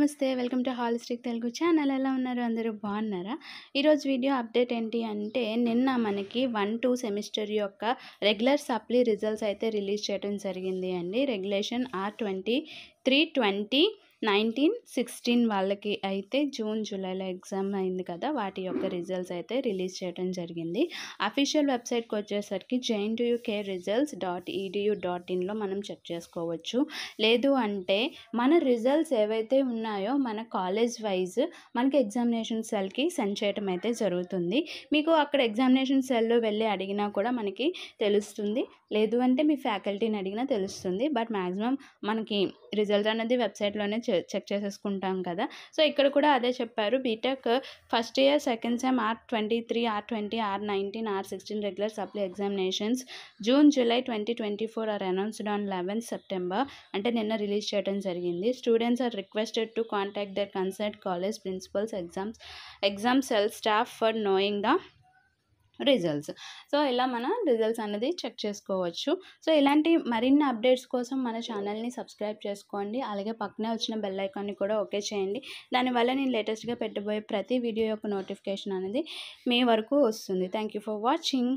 నమస్తే welcome to holistic Telugu channel. ఎలా ఉన్నారు? అందరూ బాగున్నారా? ఈరోజు వీడియో అప్డేట్ ఏంటి అంటే నిన్న మనకి 1-2 సెమిస్టర్ యొక్క రెగ్యులర్ సప్లీ రిజల్ట్స్ అయితే రిలీజ్ చేయడం జరిగింది అండి. రెగ్యులేషన్ R2320 19-16 వాళ్ళకి అయితే జూన్ జూలైలో ఎగ్జామ్ అయింది కదా, వాటి యొక్క రిజల్ట్స్ అయితే రిలీజ్ చేయడం జరిగింది. అఫీషియల్ వెబ్సైట్కి వచ్చేసరికి jaintuukresults.edu.inలో మనం చెక్ చేసుకోవచ్చు. లేదు అంటే మన రిజల్ట్స్ ఏవైతే ఉన్నాయో మన కాలేజ్ వైజ్ మనకి ఎగ్జామినేషన్ సెల్కి సెండ్ చేయడం అయితే జరుగుతుంది. మీకు అక్కడ ఎగ్జామినేషన్ సెల్లో వెళ్ళి అడిగినా కూడా మనకి తెలుస్తుంది, లేదు అంటే మీ ఫ్యాకల్టీని అడిగినా తెలుస్తుంది. బట్ మ్యాక్సిమం మనకి రిజల్ట్ అనేది వెబ్సైట్లోనే చెక్ చేసేసుకుంటాం కదా. సో ఇక్కడ కూడా అదే చెప్పారు. BTech first year second sem R23 R20 R19 R16 regular supply examinations June July 2024 are announced on 11th September అంటే నిన్న రిలీజ్ చేయడం జరిగింది. Students are requested to contact their concern college principals exam cell staff for knowing the results. So ఇలా మన results అనేది check చేసుకోవచ్చు. So ఇలాంటి మరిన్ని అప్డేట్స్ కోసం మన ఛానల్ని సబ్స్క్రైబ్ చేసుకోండి. అలాగే పక్కనే వచ్చిన బెల్ ఐకాన్ని కూడా ఓకే చేయండి. దానివల్ల నేను లేటెస్ట్గా పెట్టబోయే ప్రతి వీడియో యొక్క నోటిఫికేషన్ అనేది మీ వరకు వస్తుంది. Thank you for watching.